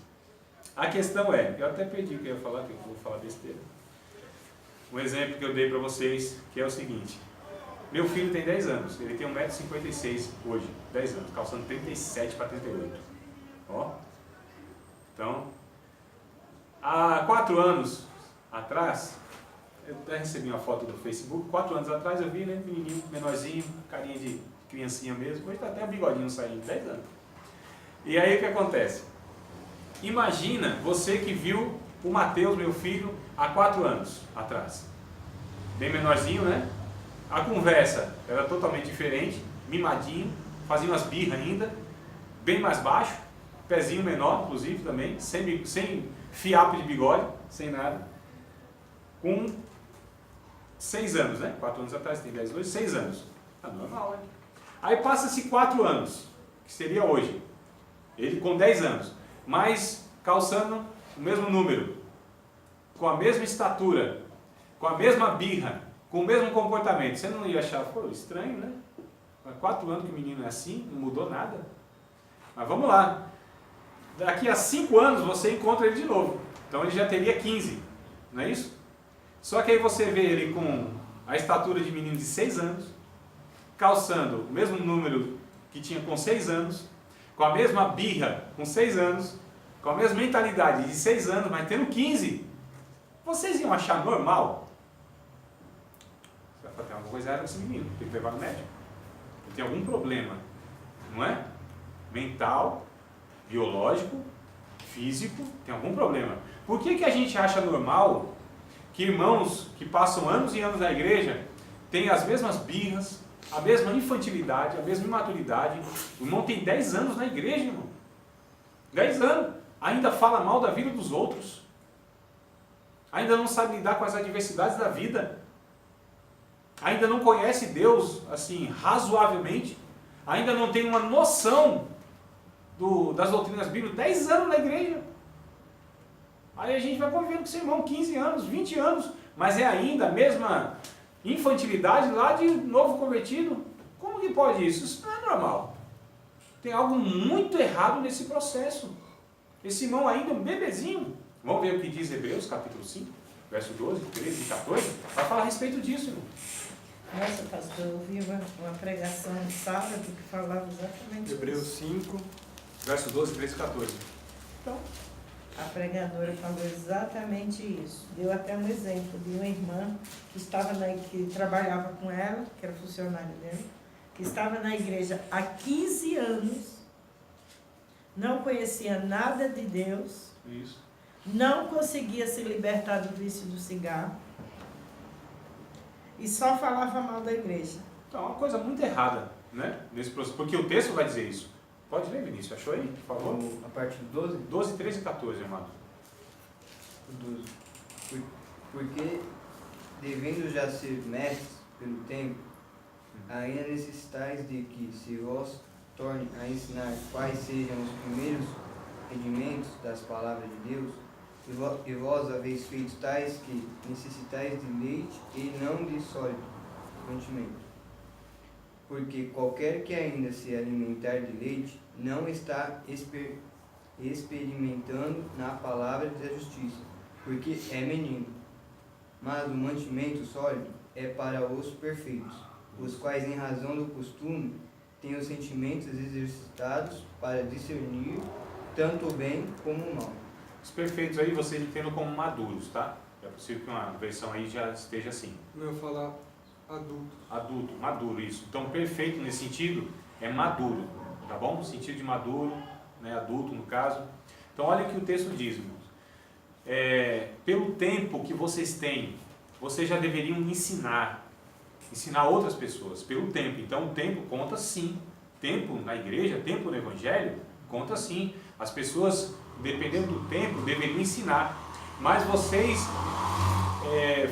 A questão é, eu até perdi o que eu ia falar, que eu vou falar besteira. Um exemplo que eu dei para vocês, que é o seguinte. Meu filho tem 10 anos, ele tem 1,56 m hoje, 10 anos, calçando 37 para 38. Ó. Então, há 4 anos atrás, eu até recebi uma foto do Facebook, 4 anos atrás eu vi, né, menininho, menorzinho, carinha de criancinha mesmo, hoje está até o bigodinho saindo, 10 anos. E aí o que acontece? Imagina você que viu o Mateus, meu filho, há 4 anos atrás. Bem menorzinho, né? A conversa era totalmente diferente, mimadinho, fazia umas birras ainda, bem mais baixo, pezinho menor, inclusive, também, sem fiapo de bigode, sem nada, com 6 anos, né? 4 anos atrás, tem 10 hoje, 6 anos. Tá normal, né? Aí passa-se 4 anos, que seria hoje, ele com 10 anos, mas calçando o mesmo número, com a mesma estatura, com a mesma birra, com o mesmo comportamento. Você não ia achar, pô, estranho, né? Há 4 anos que o menino é assim, não mudou nada. Mas vamos lá. Daqui a 5 anos você encontra ele de novo. Então ele já teria 15, não é isso? Só que aí você vê ele com a estatura de menino de 6 anos, calçando o mesmo número que tinha com 6 anos, com a mesma birra com 6 anos, com a mesma mentalidade de 6 anos, mas tendo 15. Vocês iam achar normal? Você vai falar, tem alguma coisa errada com esse menino, tem que levar no médico. Ele tem algum problema, não é? Mental, biológico, físico, tem algum problema. Por que a gente acha normal que irmãos que passam anos e anos na igreja têm as mesmas birras, a mesma infantilidade, a mesma imaturidade? O irmão tem 10 anos na igreja, irmão. 10 anos. Ainda fala mal da vida dos outros. Ainda não sabe lidar com as adversidades da vida. Ainda não conhece Deus, assim, razoavelmente. Ainda não tem uma noção das doutrinas bíblicas. 10 anos na igreja. Aí a gente vai convivendo com seu irmão 15 anos, 20 anos. Mas é ainda a mesma infantilidade lá de novo convertido. Como que pode isso? Isso não é normal. Tem algo muito errado nesse processo. Esse irmão ainda é um bebezinho. Vamos ver o que diz Hebreus, capítulo 5, verso 12, 13 e 14. Vai falar a respeito disso, irmão. Nossa, pastor, eu ouvi uma pregação no sábado que falava exatamente Hebreus isso. 5, verso 12, 13 e 14. Então, A pregadora falou exatamente isso. Deu até um exemplo de uma irmã que trabalhava com ela, que era funcionária dela, que estava na igreja há 15 anos, não conhecia nada de Deus, isso. não conseguia se libertar do vício do cigarro e só falava mal da igreja. Então, é uma coisa muito errada, né? Nesse processo, porque o texto vai dizer isso. Pode ler, Vinícius, achou aí, por favor? A parte do 12? 12, 13 e 14, amado. O 12. Porque, devendo já ser mestres pelo tempo, ainda necessitais de que se vós torne a ensinar quais sejam os primeiros rendimentos das palavras de Deus, e vós haveis feito tais que necessitais de leite e não de sólido mantimento. porque qualquer que ainda se alimentar de leite não está experimentando na palavra da justiça, porque é menino. Mas o mantimento sólido é para os perfeitos, os quais, em razão do costume, têm os sentimentos exercitados para discernir tanto o bem como o mal. Os perfeitos aí você entende como maduros, tá? É possível que uma versão aí já esteja assim. O meu falar adulto. Adulto, maduro, isso. Então, perfeito nesse sentido é maduro, tá bom? No sentido de maduro, né? Adulto no caso. Então, olha o que o texto diz, irmãos. Pelo tempo que vocês têm, vocês já deveriam ensinar outras pessoas, pelo tempo. Então, o tempo conta sim. Tempo na igreja, tempo no evangelho, conta sim. As pessoas, dependendo do tempo, deveriam ensinar. Mas vocês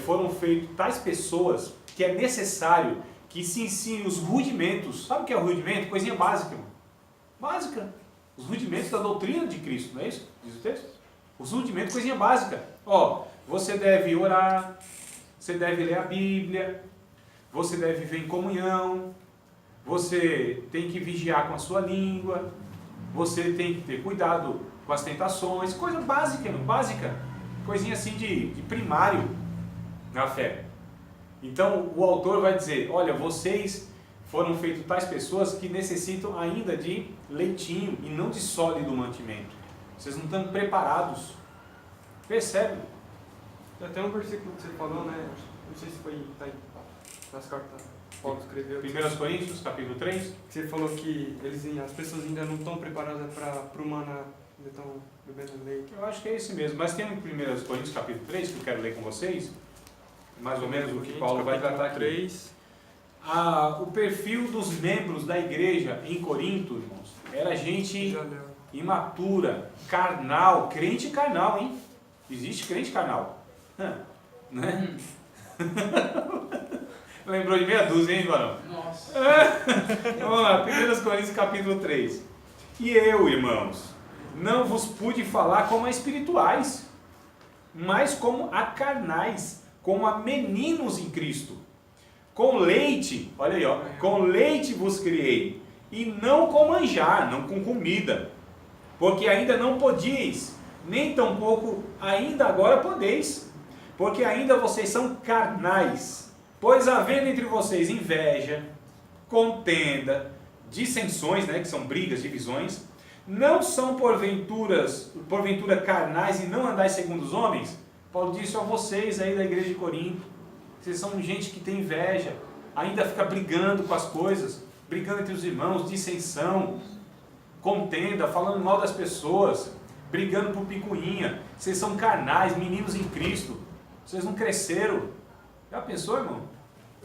foram feitos tais pessoas que é necessário que se ensine os rudimentos. Sabe o que é o rudimento? Coisinha básica, irmão. Básica. Os rudimentos da doutrina de Cristo, não é isso? Diz o texto? Os rudimentos, coisinha básica. Ó, você deve orar, você deve ler a Bíblia, você deve viver em comunhão, você tem que vigiar com a sua língua, você tem que ter cuidado com as tentações, coisa básica, irmão, básica. Coisinha assim de primário na fé. Então o autor vai dizer, olha, vocês foram feitos tais pessoas que necessitam ainda de leitinho e não de sólido mantimento. Vocês não estão preparados. Percebe? Tem até um versículo que você falou, né? Não sei se foi tá aí, nas cartas que Paulo escreveu. 1 Coríntios, capítulo 3. Que você falou que as pessoas ainda não estão preparadas para o maná, ainda estão bebendo leite. Eu acho que é esse mesmo. Mas tem um 1 Coríntios, capítulo 3, que eu quero ler com vocês. Mais ou menos o que Paulo vai tratar aqui. 3. O perfil dos membros da igreja em Corinto, irmãos, era gente imatura, carnal, crente carnal, hein? Existe crente carnal. Né? Lembrou de meia dúzia, hein, varão? Nossa. Vamos lá, 1 Coríntios capítulo 3. E eu, irmãos, não vos pude falar como a espirituais, mas como a carnais, como a meninos em Cristo. Com leite, olha aí, ó, com leite vos criei, e não com manjar, não com comida, porque ainda não podíeis, nem tampouco ainda agora podeis, porque ainda vocês são carnais, pois havendo entre vocês inveja, contenda, dissensões, né, que são brigas, divisões, não são porventura carnais e não andais segundo os homens? Paulo disse a vocês aí da igreja de Corinto, vocês são gente que tem inveja, ainda fica brigando com as coisas, brigando entre os irmãos, dissensão, contenda, falando mal das pessoas, brigando por picuinha. Vocês são carnais, meninos em Cristo, vocês não cresceram. Já pensou, irmão?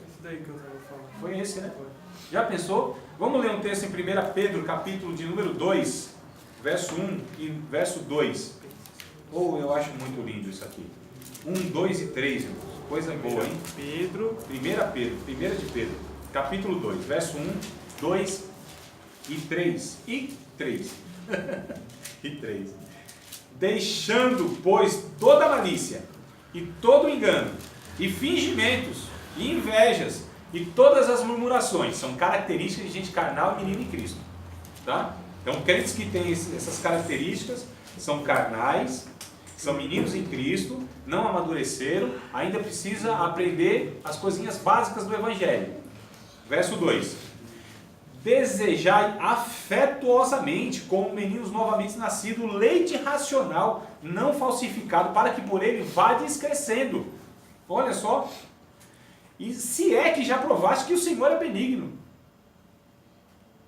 Esse daí que eu estava falando. Foi esse, né? Já pensou? Vamos ler um texto em 1 Pedro, capítulo de número 2, verso 1 e verso 2. Eu acho muito lindo isso aqui. 1, 2 e 3, irmãos. Coisa boa, hein? Pedro. 1 de Pedro, capítulo 2, verso 1, 2 e 3. E 3. E 3. Deixando, pois, toda malícia, e todo engano, e fingimentos, e invejas, e todas as murmurações, são características de gente carnal e menino em Cristo. Tá? Então, crentes que têm essas características são carnais, são meninos em Cristo, não amadureceram, ainda precisa aprender as coisinhas básicas do Evangelho. Verso 2. Desejai afetuosamente, como meninos novamente nascidos, leite racional, não falsificado, para que por ele vades crescendo. Olha só. E se é que já provaste que o Senhor é benigno.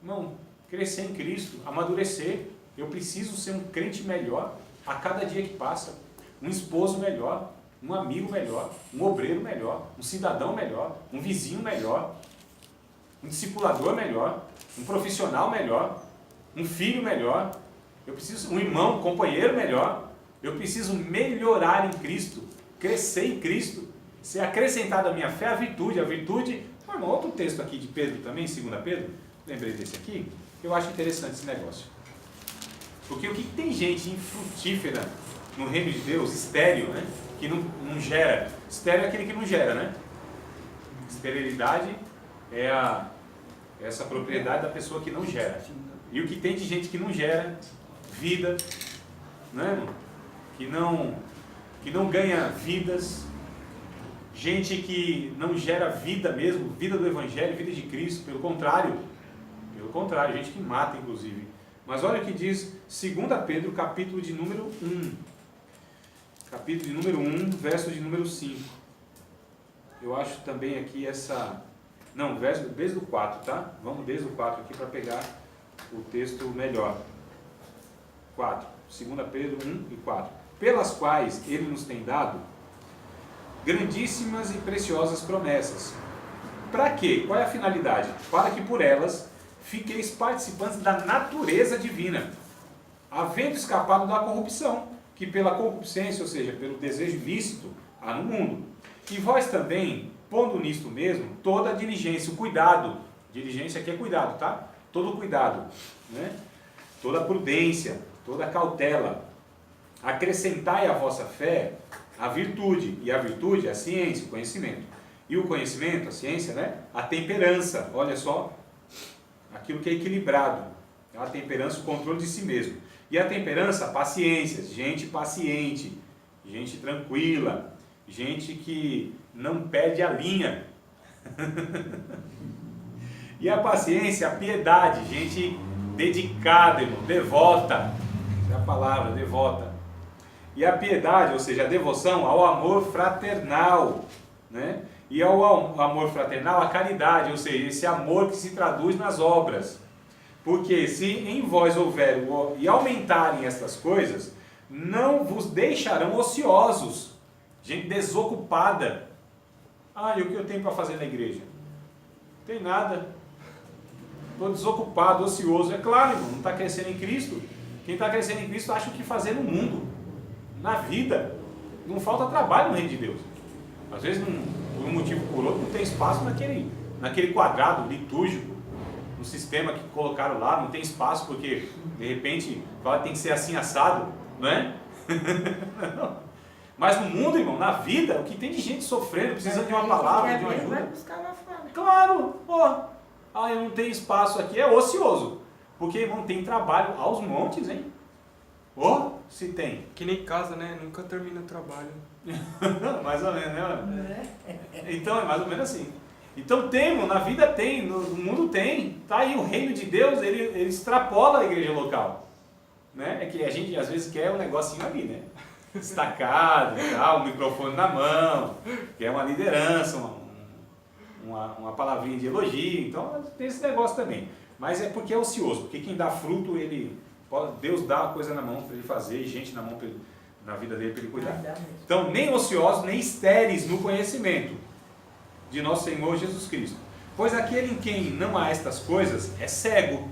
Não, crescer em Cristo, amadurecer. Eu preciso ser um crente melhor a cada dia que passa, um esposo melhor, um amigo melhor, um obreiro melhor, um cidadão melhor, um vizinho melhor, um discipulador melhor, um profissional melhor, um filho melhor, eu preciso um irmão, um companheiro melhor, eu preciso melhorar em Cristo, crescer em Cristo, ser acrescentada à minha fé a virtude, irmão, outro texto aqui de Pedro também, 2 Pedro, lembrei desse aqui, que eu acho interessante esse negócio. Porque o que tem gente infrutífera no reino de Deus, estéril, né? Que não gera. Estéril é aquele que não gera, né? Esterilidade é Essa propriedade da pessoa que não gera. E o que tem de gente que não gera vida, né, irmão? Que não ganha vidas, gente que não gera vida mesmo, vida do Evangelho, vida de Cristo, pelo contrário, gente que mata inclusive. Mas olha o que diz 2 Pedro, capítulo de número 1, verso de número 5. Eu acho também aqui desde o 4, tá? Vamos desde o 4 aqui para pegar o texto melhor. 4, 2 Pedro 1 e 4. Pelas quais ele nos tem dado grandíssimas e preciosas promessas. Para quê? Qual é a finalidade? Para que por elas fiqueis participantes da natureza divina, havendo escapado da corrupção, que pela concupiscência, ou seja, pelo desejo ilícito, há no mundo. E vós também, pondo nisto mesmo, toda a diligência, o cuidado, diligência aqui é cuidado, tá? Todo o cuidado, né? Toda a prudência, toda a cautela, acrescentai à vossa fé a virtude, e a virtude é a ciência, o conhecimento, e o conhecimento, a ciência, né? A temperança, olha só, aquilo que é equilibrado, a temperança, o controle de si mesmo, e a temperança, a paciência, gente paciente, gente tranquila, gente que não perde a linha, e a paciência, a piedade, gente dedicada, irmão, devota, essa é a palavra, devota. E a piedade, ou seja, a devoção ao amor fraternal, né? E ao amor fraternal, a caridade, ou seja, esse amor que se traduz nas obras. Porque se em vós houver e aumentarem estas coisas, não vos deixarão ociosos, gente desocupada. E o que eu tenho para fazer na igreja? Não tem nada. Estou desocupado, ocioso. É claro, irmão, não está crescendo em Cristo. Quem está crescendo em Cristo acha o que fazer no mundo, na vida. Não falta trabalho no reino de Deus. Às vezes, por um motivo ou por outro, não tem espaço naquele quadrado litúrgico, no sistema que colocaram lá, não tem espaço porque, de repente, tem que ser assim assado, não é? Mas no mundo, irmão, na vida, o que tem de gente sofrendo, precisando de uma palavra, de uma ajuda. Vai buscar lá fora. Claro, eu não tenho espaço aqui, é ocioso. Porque, irmão, tem trabalho aos montes, hein? Se tem. Que nem casa, né? Nunca termina o trabalho. Mais ou menos, né? Então, é mais ou menos assim. Então tem, irmão, na vida tem, no mundo tem. Tá aí, o reino de Deus, ele extrapola a igreja local. Né? É que a gente, às vezes, quer um negocinho ali, né? Destacado, um microfone na mão, quer uma liderança, uma palavrinha de elogio. Então, tem esse negócio também. Mas é porque é ocioso, porque quem dá fruto, Deus dá a coisa na mão para ele fazer, e gente na mão na vida dele para ele cuidar. Então, nem ociosos, nem estéreis no conhecimento de nosso Senhor Jesus Cristo. Pois aquele em quem não há estas coisas é cego,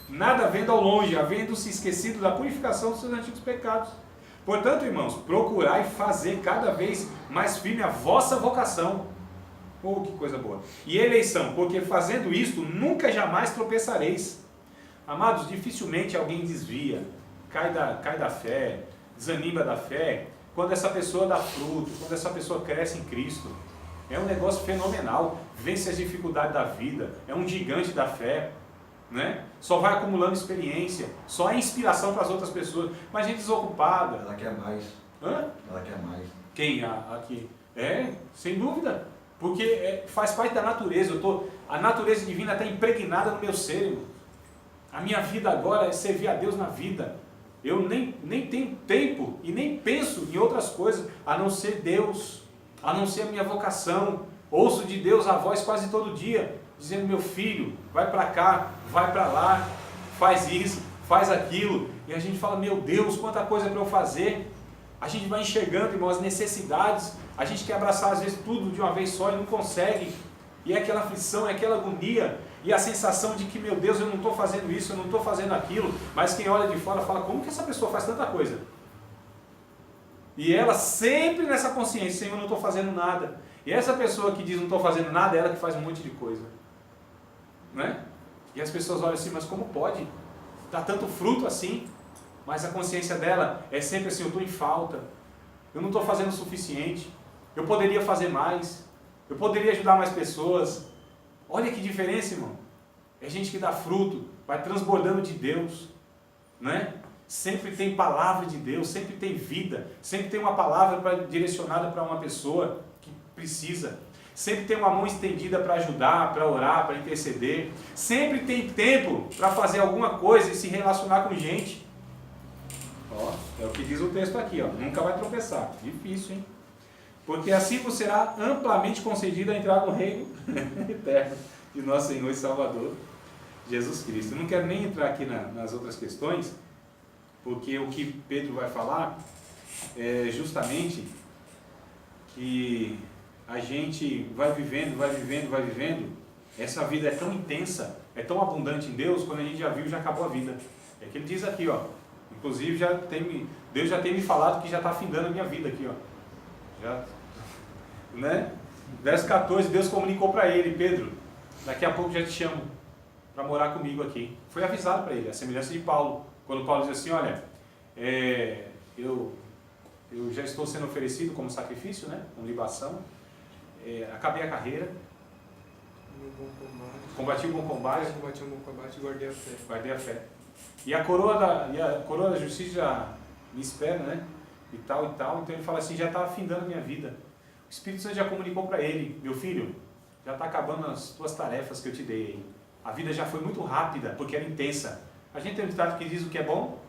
nada vendo ao longe, havendo-se esquecido da purificação dos seus antigos pecados. Portanto, irmãos, procurai fazer cada vez mais firme a vossa vocação. Que coisa boa. E eleição, porque fazendo isto, nunca jamais tropeçareis. Amados, dificilmente alguém desvia, cai da fé, desanima da fé, quando essa pessoa dá fruto, quando essa pessoa cresce em Cristo. É um negócio fenomenal, vence as dificuldades da vida, é um gigante da fé, né? Só vai acumulando experiência, só é inspiração para as outras pessoas, mas gente desocupada. Ela quer mais. Ela quer mais. Quem? Aqui? Sem dúvida, porque faz parte da natureza, a natureza divina está impregnada no meu ser, irmão. A minha vida agora é servir a Deus na vida. Eu nem tenho tempo e nem penso em outras coisas, a não ser Deus, a não ser a minha vocação. Ouço de Deus a voz quase todo dia, dizendo: meu filho, vai para cá, vai para lá, faz isso, faz aquilo. E a gente fala: meu Deus, quanta coisa para eu fazer. A gente vai enxergando, irmão, as necessidades. A gente quer abraçar às vezes tudo de uma vez só e não consegue. E é aquela aflição, é aquela agonia. E a sensação de que, meu Deus, eu não estou fazendo isso, eu não estou fazendo aquilo. Mas quem olha de fora fala: como que essa pessoa faz tanta coisa? E ela sempre nessa consciência: Senhor, eu não estou fazendo nada. E essa pessoa que diz: não estou fazendo nada, é ela que faz um monte de coisa. Né? E as pessoas olham assim: mas como pode? Dá tanto fruto assim. Mas a consciência dela é sempre assim: eu estou em falta. Eu não estou fazendo o suficiente. Eu poderia fazer mais. Eu poderia ajudar mais pessoas. Olha que diferença, irmão. É gente que dá fruto, vai transbordando de Deus, né? Sempre tem palavra de Deus, sempre tem vida, sempre tem uma palavra direcionada para uma pessoa que precisa, sempre tem uma mão estendida para ajudar, para orar, para interceder, sempre tem tempo para fazer alguma coisa e se relacionar com gente. Ó, é o que diz o texto aqui, ó, nunca vai tropeçar. Difícil, hein? Porque assim você será amplamente concedido a entrar no reino eterno de nosso Senhor e Salvador Jesus Cristo. Eu não quero nem entrar aqui nas outras questões, porque o que Pedro vai falar é justamente que a gente vai vivendo, essa vida é tão intensa, é tão abundante em Deus, quando a gente já viu, já acabou a vida. É que ele diz aqui, ó, inclusive Deus já tem me falado que já está findando a minha vida aqui, ó. Já, né? Verso 14, Deus comunicou para ele, Pedro, daqui a pouco já te chamo para morar comigo aqui. Foi avisado para ele, a semelhança de Paulo, quando Paulo diz assim, olha, eu já estou sendo oferecido como sacrifício, né? Com libação, acabei a carreira, combati o bom combate, e guardei a fé. Guardei a fé. E a coroa da justiça já me espera, né? E tal. Então ele fala assim, já está afindando a minha vida. O Espírito Santo já comunicou para ele, meu filho, já está acabando as tuas tarefas que eu te dei aí. A vida já foi muito rápida, porque era intensa. A gente tem um ditado que diz o que é bom,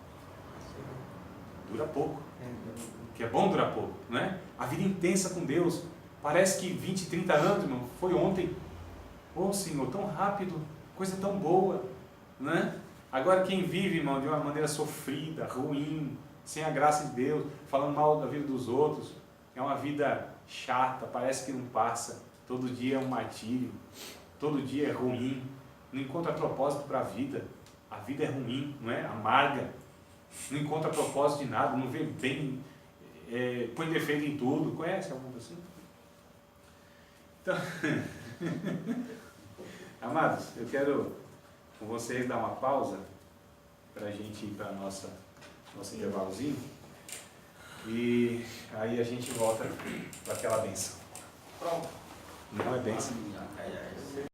dura pouco. O que é bom dura pouco, né? A vida intensa com Deus. Parece que 20, 30 anos, irmão, foi ontem. Ô Senhor, tão rápido, coisa tão boa, né? Agora quem vive, irmão, de uma maneira sofrida, ruim, sem a graça de Deus, falando mal da vida dos outros, é uma vida chata, parece que não passa. Todo dia é um martírio, todo dia é ruim, não encontra propósito para a vida é ruim, não é? Amarga, não encontra propósito de nada, não vê bem, põe defeito em tudo. Conhece algum assim? Então, amados, eu quero com vocês dar uma pausa para a gente ir para nosso intervalozinho e aí a gente volta para aquela bênção. Pronto. Não é bênção.